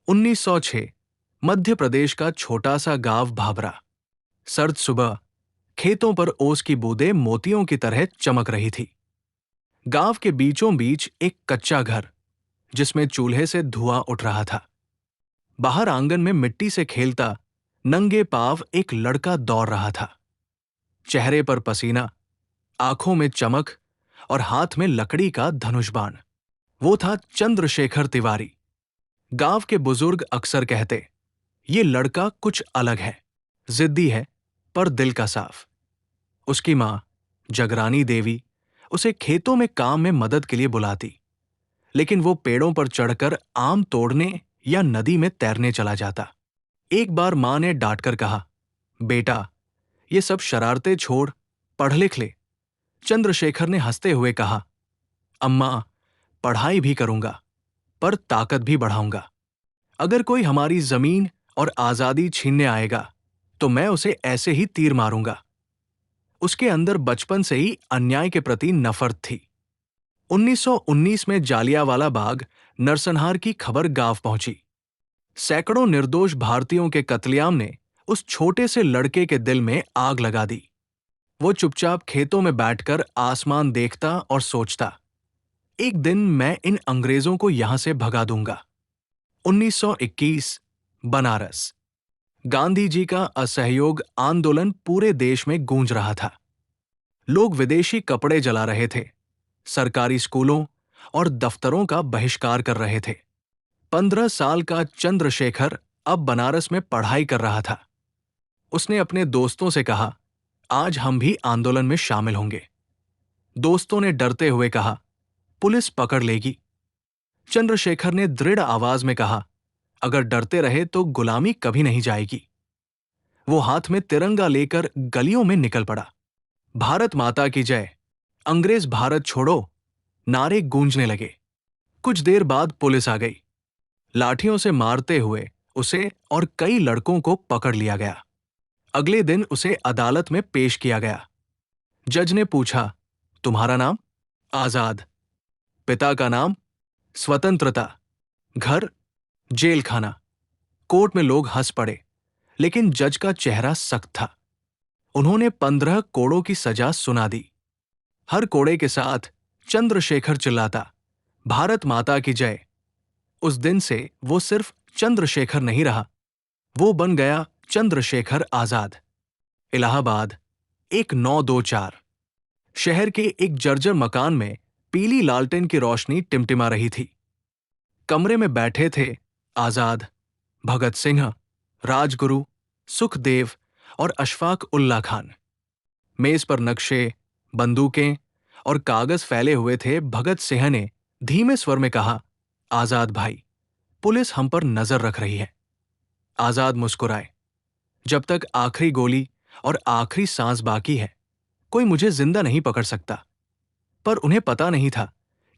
1906 मध्य प्रदेश का छोटा सा गांव भाभरा। सर्द सुबह खेतों पर ओस की बूंदें मोतियों की तरह चमक रही थी। गांव के बीचों बीच एक कच्चा घर, जिसमें चूल्हे से धुआं उठ रहा था। बाहर आंगन में मिट्टी से खेलता नंगे पांव एक लड़का दौड़ रहा था। चेहरे पर पसीना, आंखों में चमक और हाथ में लकड़ी का धनुष बाण। वो था चंद्रशेखर तिवारी। गांव के बुजुर्ग अक्सर कहते, ये लड़का कुछ अलग है, जिद्दी है पर दिल का साफ। उसकी मां जगरानी देवी उसे खेतों में काम में मदद के लिए बुलाती, लेकिन वो पेड़ों पर चढ़कर आम तोड़ने या नदी में तैरने चला जाता। एक बार मां ने डांटकर कहा, बेटा, ये सब शरारतें छोड़ पढ़ लिख ले। चंद्रशेखर ने हंसते हुए कहा, अम्मा, पढ़ाई भी करूंगा पर ताकत भी बढ़ाऊंगा। अगर कोई हमारी जमीन और आजादी छीनने आएगा तो मैं उसे ऐसे ही तीर मारूंगा। उसके अंदर बचपन से ही अन्याय के प्रति नफरत थी। 1919 में जालियांवाला बाग नरसंहार की खबर गांव पहुंची। सैकड़ों निर्दोष भारतीयों के कत्लेआम ने उस छोटे से लड़के के दिल में आग लगा दी। वो चुपचाप खेतों में बैठकर आसमान देखता और सोचता, एक दिन मैं इन अंग्रेजों को यहां से भगा दूंगा। 1921 बनारस। गांधी जी का असहयोग आंदोलन पूरे देश में गूंज रहा था। लोग विदेशी कपड़े जला रहे थे, सरकारी स्कूलों और दफ्तरों का बहिष्कार कर रहे थे। 15 साल का चंद्रशेखर अब बनारस में पढ़ाई कर रहा था। उसने अपने दोस्तों से कहा, आज हम भी आंदोलन में शामिल होंगे। दोस्तों ने डरते हुए कहा, पुलिस पकड़ लेगी। चंद्रशेखर ने दृढ़ आवाज में कहा, अगर डरते रहे तो गुलामी कभी नहीं जाएगी। वो हाथ में तिरंगा लेकर गलियों में निकल पड़ा। भारत माता की जय, अंग्रेज भारत छोड़ो नारे गूंजने लगे। कुछ देर बाद पुलिस आ गई। लाठियों से मारते हुए उसे और कई लड़कों को पकड़ लिया गया। अगले दिन उसे अदालत में पेश किया गया। जज ने पूछा, तुम्हारा नाम? आजाद। पिता का नाम? स्वतंत्रता। घर? जेल खाना। कोर्ट में लोग हंस पड़े, लेकिन जज का चेहरा सख्त था। उन्होंने 15 कोड़ों की सजा सुना दी। हर कोड़े के साथ चंद्रशेखर चिल्लाता, भारत माता की जय। उस दिन से वो सिर्फ चंद्रशेखर नहीं रहा, वो बन गया चंद्रशेखर आजाद। इलाहाबाद, 1924। शहर के एक जर्जर मकान में पीली लालटेन की रोशनी टिमटिमा रही थी। कमरे में बैठे थे आजाद, भगत सिंह, राजगुरु, सुखदेव और अशफाक उल्ला खान। मेज पर नक्शे, बंदूकें और कागज फैले हुए थे। भगत सिंह ने धीमे स्वर में कहा, आजाद भाई, पुलिस हम पर नजर रख रही है। आजाद मुस्कुराए, जब तक आखिरी गोली और आखिरी सांस बाकी है, कोई मुझे जिंदा नहीं पकड़ सकता। पर उन्हें पता नहीं था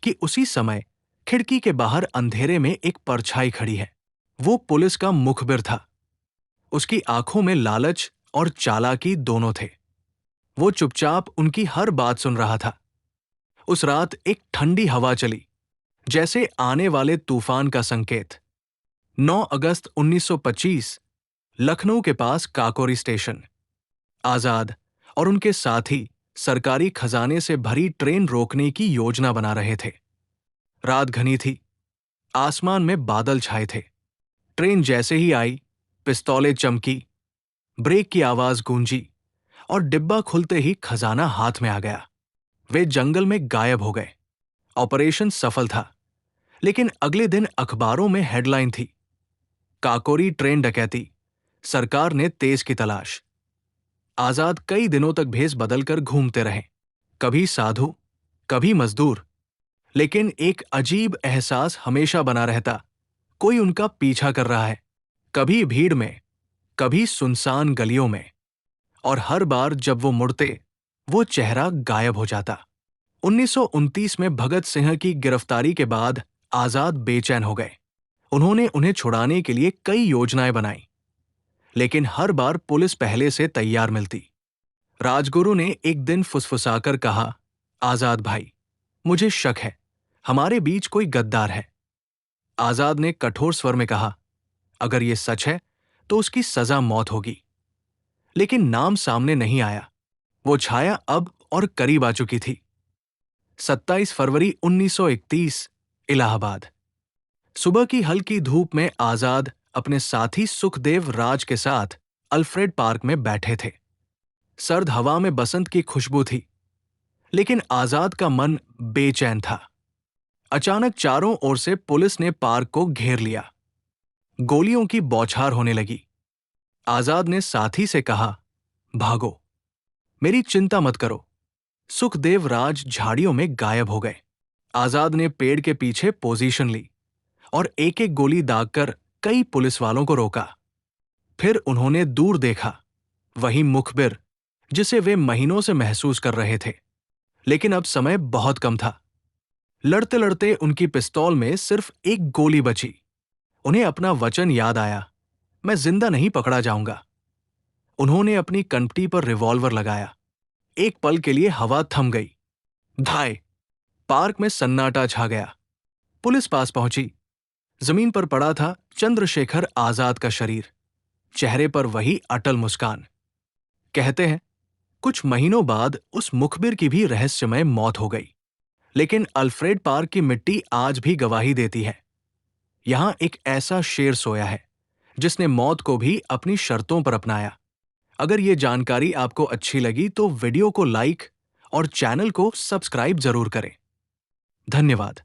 कि उसी समय खिड़की के बाहर अंधेरे में एक परछाई खड़ी है। वो पुलिस का मुखबिर था। उसकी आंखों में लालच और चालाकी दोनों थे। वो चुपचाप उनकी हर बात सुन रहा था। उस रात एक ठंडी हवा चली, जैसे आने वाले तूफान का संकेत। 9 अगस्त 1925, लखनऊ के पास काकोरी स्टेशन। आजाद और उनके साथी सरकारी खजाने से भरी ट्रेन रोकने की योजना बना रहे थे। रात घनी थी, आसमान में बादल छाए थे। ट्रेन जैसे ही आई, पिस्तौलें चमकी, ब्रेक की आवाज गूंजी और डिब्बा खुलते ही खजाना हाथ में आ गया। वे जंगल में गायब हो गए। ऑपरेशन सफल था, लेकिन अगले दिन अखबारों में हेडलाइन थी, काकोरी ट्रेन डकैती, सरकार ने तेज की तलाश। आजाद कई दिनों तक भेष बदलकर घूमते रहे, कभी साधु, कभी मजदूर, लेकिन एक अजीब एहसास हमेशा बना रहता, कोई उनका पीछा कर रहा है, कभी भीड़ में, कभी सुनसान गलियों में। और हर बार जब वो मुड़ते, वो चेहरा गायब हो जाता। 1929 में भगत सिंह की गिरफ्तारी के बाद आजाद बेचैन हो गए। उन्होंने उन्हें छुड़ाने के लिए कई योजनाएं बनाई, लेकिन हर बार पुलिस पहले से तैयार मिलती। राजगुरु ने एक दिन फुसफुसाकर कहा, आजाद भाई, मुझे शक है, हमारे बीच कोई गद्दार है। आजाद ने कठोर स्वर में कहा, अगर ये सच है तो उसकी सजा मौत होगी। लेकिन नाम सामने नहीं आया। वो छाया अब और करीब आ चुकी थी। 27 फरवरी 1931, इलाहाबाद। सुबह की हल्की धूप में आजाद अपने साथी सुखदेव राज के साथ अल्फ्रेड पार्क में बैठे थे। सर्द हवा में बसंत की खुशबू थी, लेकिन आजाद का मन बेचैन था। अचानक चारों ओर से पुलिस ने पार्क को घेर लिया। गोलियों की बौछार होने लगी। आजाद ने साथी से कहा, भागो, मेरी चिंता मत करो। सुखदेव राज झाड़ियों में गायब हो गए। आजाद ने पेड़ के पीछे पोजीशन ली और एक एक गोली दागकर कई पुलिस वालों को रोका। फिर उन्होंने दूर देखा, वही मुखबिर जिसे वे महीनों से महसूस कर रहे थे। लेकिन अब समय बहुत कम था। लड़ते लड़ते उनकी पिस्तौल में सिर्फ एक गोली बची। उन्हें अपना वचन याद आया, मैं जिंदा नहीं पकड़ा जाऊंगा। उन्होंने अपनी कनपटी पर रिवॉल्वर लगाया। एक पल के लिए हवा थम गई। धाय! पार्क में सन्नाटा छा गया। पुलिस पास पहुंची। जमीन पर पड़ा था चंद्रशेखर आजाद का शरीर, चेहरे पर वही अटल मुस्कान। कहते हैं, कुछ महीनों बाद उस मुखबिर की भी रहस्यमय मौत हो गई। लेकिन अल्फ्रेड पार्क की मिट्टी आज भी गवाही देती है। यहां एक ऐसा शेर सोया है जिसने मौत को भी अपनी शर्तों पर अपनाया। अगर ये जानकारी आपको अच्छी लगी तो वीडियो को लाइक और चैनल को सब्सक्राइब जरूर करें। धन्यवाद।